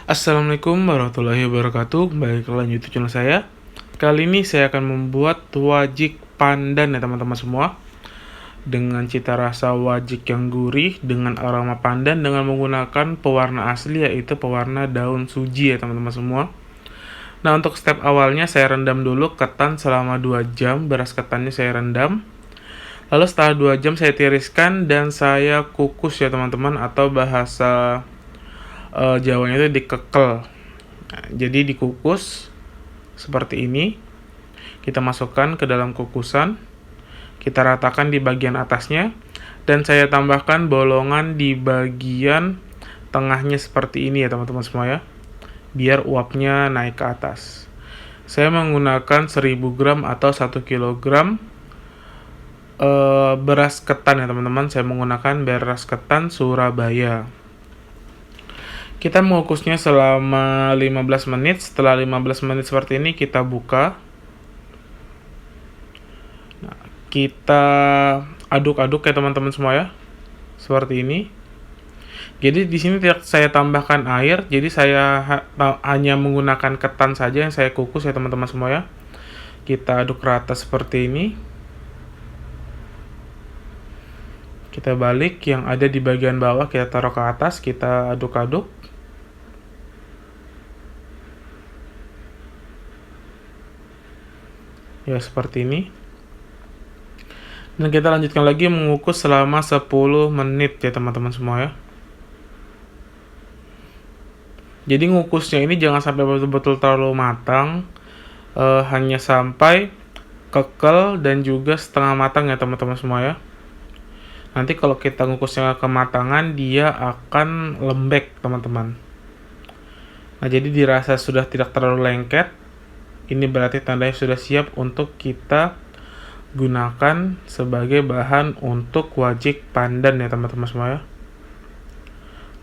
Assalamualaikum warahmatullahi wabarakatuh. Kembali ke YouTube channel saya. Kali ini saya akan membuat wajik pandan ya teman-teman semua, dengan cita rasa wajik yang gurih dengan aroma pandan dengan menggunakan pewarna asli, yaitu pewarna daun suji ya teman-teman semua. Nah, untuk step awalnya saya rendam dulu ketan selama 2 jam. Beras ketannya saya rendam. Lalu setelah 2 jam saya tiriskan dan saya kukus ya teman-teman, atau bahasa Jawanya itu dikekel. Nah, jadi dikukus seperti ini. Kita masukkan ke dalam kukusan. Kita ratakan di bagian atasnya. Dan saya tambahkan bolongan di bagian tengahnya seperti ini ya teman-teman semua ya, biar uapnya naik ke atas. Saya menggunakan 1000 gram atau 1 kilogram beras ketan ya teman-teman. Saya menggunakan beras ketan Surabaya. Kita mengukusnya selama 15 menit. Setelah 15 menit seperti ini kita buka. Nah, kita aduk-aduk ya teman-teman semua ya. Seperti ini. Jadi di sini tidak saya tambahkan air, jadi saya hanya menggunakan ketan saja yang saya kukus ya teman-teman semua ya. Kita aduk rata seperti ini. Kita balik, yang ada di bagian bawah kita taruh ke atas, kita aduk-aduk. Ya, seperti ini. Dan kita lanjutkan lagi mengukus selama 10 menit ya teman-teman semua ya. Jadi ngukusnya ini jangan sampai betul-betul terlalu matang, hanya sampai kekel dan juga setengah matang ya teman-teman semua ya. Nanti kalau kita ngukusnya kematangan, dia akan lembek teman-teman. Nah, jadi dirasa sudah tidak terlalu lengket. Ini berarti tandanya sudah siap untuk kita gunakan sebagai bahan untuk wajik pandan ya teman-teman semua ya.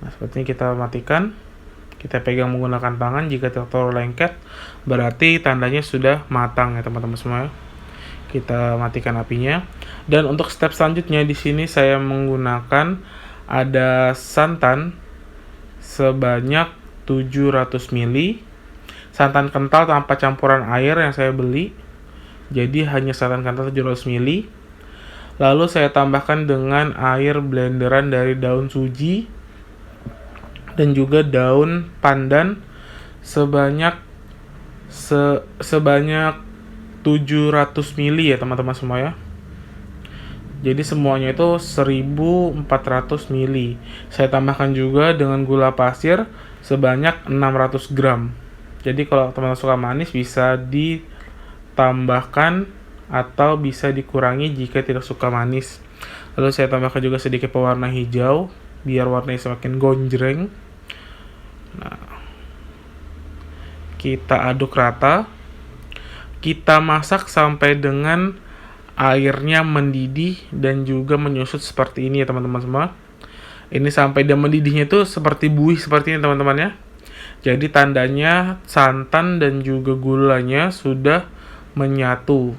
Nah, seperti ini kita matikan. Kita pegang menggunakan tangan. Jika tidak terlalu lengket, berarti tandanya sudah matang ya teman-teman semua ya. Kita matikan apinya. Dan untuk step selanjutnya di sini saya menggunakan ada santan sebanyak 700 ml. Santan kental tanpa campuran air yang saya beli. Jadi hanya santan kental 700 ml. Lalu saya tambahkan dengan air blenderan dari daun suji dan juga daun pandan sebanyak 700 ml ya teman-teman semua ya. Jadi semuanya itu 1400 ml. Saya tambahkan juga dengan gula pasir sebanyak 600 gram. Jadi kalau teman-teman suka manis bisa ditambahkan atau bisa dikurangi jika tidak suka manis. Lalu saya tambahkan juga sedikit pewarna hijau biar warnanya semakin gonjreng. Nah, kita aduk rata. Kita masak sampai dengan airnya mendidih dan juga menyusut seperti ini ya teman-teman semua. Ini sampai dia mendidihnya itu seperti buih seperti ini teman-teman ya. Jadi tandanya santan dan juga gulanya sudah menyatu.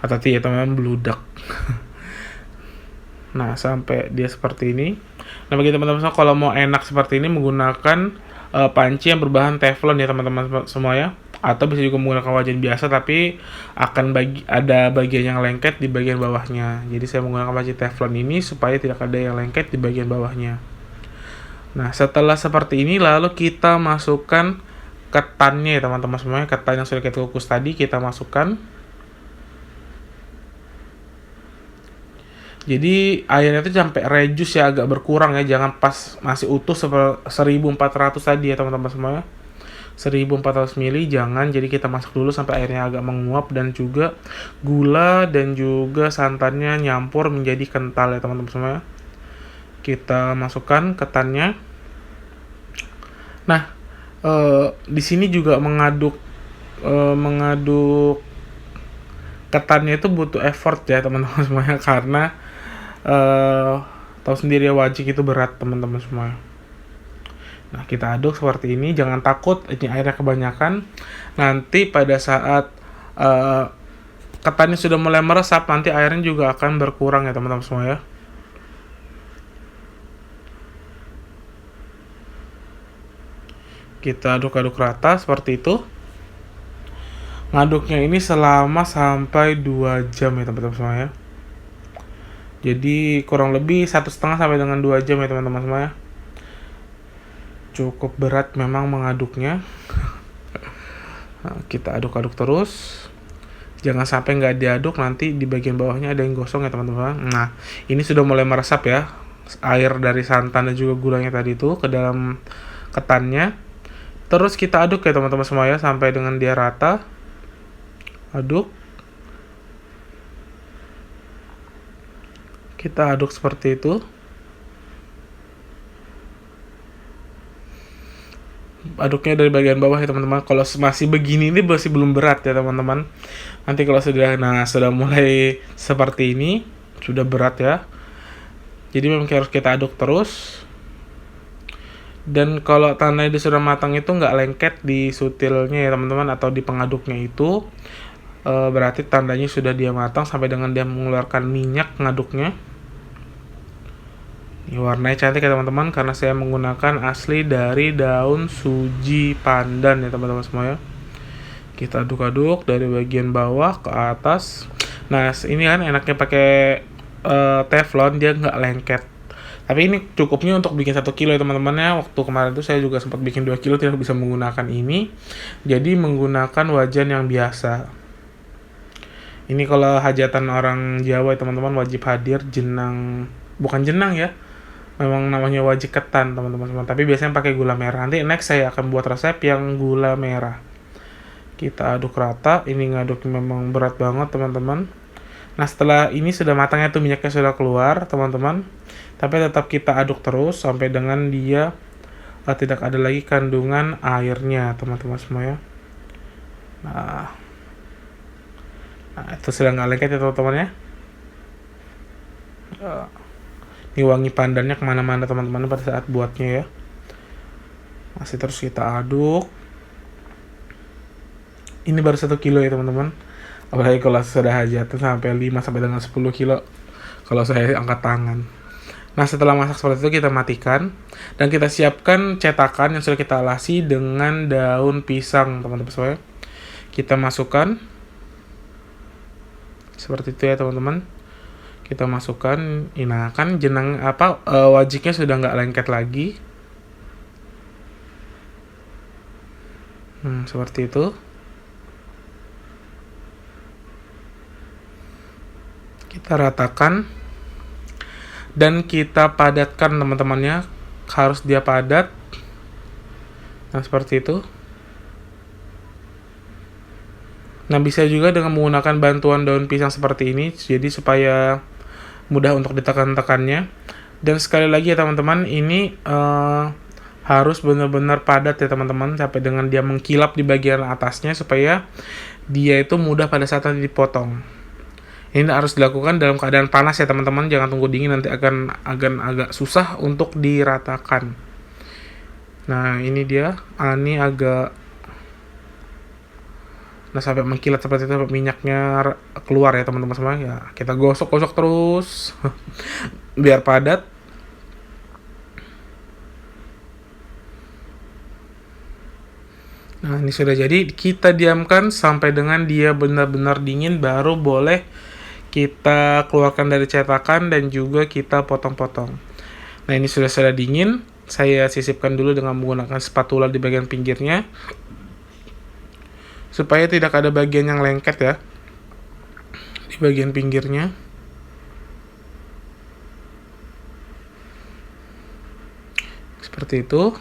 Hati-hati ya teman-teman, beludak. Nah, sampai dia seperti ini. Nah, bagi teman-teman semua kalau mau enak seperti ini menggunakan panci yang berbahan teflon ya teman-teman semua ya. Atau bisa juga menggunakan wajan biasa, tapi akan ada bagian yang lengket di bagian bawahnya. Jadi saya menggunakan panci teflon ini supaya tidak ada yang lengket di bagian bawahnya. Nah, setelah seperti ini lalu kita masukkan ketannya ya teman-teman semuanya. Ketan yang sudah kita kukus tadi kita masukkan. Jadi airnya itu sampai reduce ya, agak berkurang ya, jangan pas masih utuh 1400 tadi ya teman-teman semuanya. 1400 ml jangan, jadi kita masak dulu sampai airnya agak menguap dan juga gula dan juga santannya nyampur menjadi kental ya teman-teman semuanya. Kita masukkan ketannya. Nah, di sini juga mengaduk ketannya itu butuh effort ya teman-teman semuanya, karena tahu sendiri ya, wajik itu berat teman-teman semua. Nah, kita aduk seperti ini, jangan takut ini airnya kebanyakan. Nanti pada saat ketannya sudah mulai meresap, nanti airnya juga akan berkurang ya teman-teman semua ya. Kita aduk-aduk rata seperti itu. Ngaduknya ini selama sampai 2 jam ya teman-teman semua ya. Jadi kurang lebih 1,5 sampai dengan 2 jam ya teman-teman semua ya. Cukup berat memang mengaduknya. Nah, kita aduk-aduk terus. Jangan sampai nggak diaduk, nanti di bagian bawahnya ada yang gosong ya teman-teman. Nah, ini sudah mulai meresap ya air dari santan dan juga gulanya tadi itu ke dalam ketannya. Terus kita aduk ya teman-teman semua ya sampai dengan dia rata. Aduk. Kita aduk seperti itu. Aduknya dari bagian bawah ya teman-teman. Kalau masih begini ini masih belum berat ya teman-teman. Nanti kalau sudah mulai seperti ini sudah berat ya. Jadi memang harus kita aduk terus. Dan kalau tanda ini sudah matang itu nggak lengket di sutilnya ya teman-teman, atau di pengaduknya itu berarti tandanya sudah dia matang sampai dengan dia mengeluarkan minyak ngaduknya. Ini warnanya cantik ya teman-teman, karena saya menggunakan asli dari daun suji pandan ya teman-teman semua ya. Kita aduk-aduk dari bagian bawah ke atas. Nah ini kan enaknya pakai teflon, dia nggak lengket. Tapi ini cukupnya untuk bikin 1 kilo ya teman-teman ya. Waktu kemarin itu saya juga sempat bikin 2 kilo, tidak bisa menggunakan ini. Jadi menggunakan wajan yang biasa. Ini kalau hajatan orang Jawa ya teman-teman, wajib hadir jenang, bukan jenang ya, memang namanya wajib ketan teman-teman, tapi biasanya pakai gula merah. Nanti next saya akan buat resep yang gula merah. Kita aduk rata. Ini ngaduk memang berat banget teman-teman. Nah setelah ini sudah matangnya tuh, minyaknya sudah keluar teman-teman, tapi tetap kita aduk terus sampai dengan dia tidak ada lagi kandungan airnya teman-teman semua ya. Nah itu sudah nggak lengket ya teman-teman ya. Ini wangi pandannya kemana-mana teman-teman pada saat buatnya ya. Masih terus kita aduk. Ini baru 1 kilo ya teman-teman. Apalagi kalau sudah hajatan sampai 5 sampai dengan 10 kilo kalau saya angkat tangan. Nah setelah masak seperti itu kita matikan dan kita siapkan cetakan yang sudah kita alasi dengan daun pisang teman-teman semua. Kita masukkan seperti itu ya teman-teman. Kita masukkan. Nah kan jenang wajiknya sudah nggak lengket lagi. Seperti itu. Kita ratakan dan kita padatkan teman-temannya, harus dia padat. Nah seperti itu. Nah bisa juga dengan menggunakan bantuan daun pisang seperti ini, jadi supaya mudah untuk ditekan-tekannya. Dan sekali lagi ya teman-teman, ini harus benar-benar padat ya teman-teman, sampai dengan dia mengkilap di bagian atasnya, supaya dia itu mudah pada saat nanti dipotong. Ini harus dilakukan dalam keadaan panas ya teman-teman, jangan tunggu dingin, nanti akan agak susah untuk diratakan. Nah ini dia, ini agak, nah sampai mengkilat seperti itu, sampai minyaknya keluar ya teman-teman semua ya. Kita gosok-gosok terus biar padat. Nah ini sudah jadi, kita diamkan sampai dengan dia benar-benar dingin, baru boleh kita keluarkan dari cetakan dan juga kita potong-potong. Nah ini sudah dingin, saya sisipkan dulu dengan menggunakan spatula di bagian pinggirnya supaya tidak ada bagian yang lengket ya di bagian pinggirnya. Seperti itu.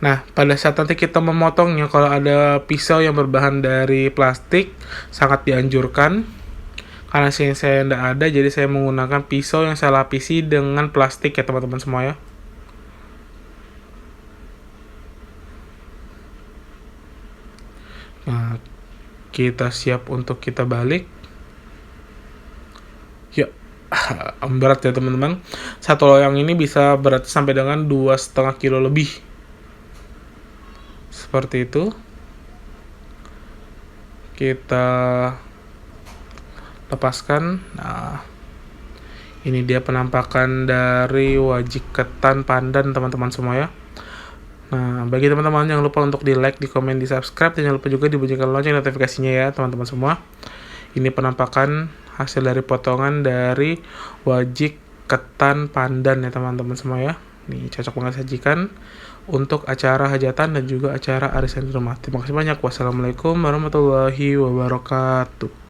Nah, pada saat nanti kita memotongnya, kalau ada pisau yang berbahan dari plastik, sangat dianjurkan. Karena saya tidak ada, jadi saya menggunakan pisau yang saya lapisi dengan plastik ya teman-teman semua ya. Nah, kita siap untuk kita balik. Ya, berat ya teman-teman. Satu loyang ini bisa berat sampai dengan 2,5 kilo lebih. Seperti itu. Kita lepaskan. Nah, ini dia penampakan dari wajik ketan pandan teman-teman semua ya. Nah, bagi teman-teman jangan lupa untuk di like, di komen, di subscribe, dan jangan lupa juga dibunyikan lonceng notifikasinya ya teman-teman semua. Ini penampakan hasil dari potongan dari wajik ketan pandan ya teman-teman semua ya. Ini cocok banget sajikan untuk acara hajatan dan juga acara arisan di rumah. Terima kasih banyak. Wassalamualaikum warahmatullahi wabarakatuh.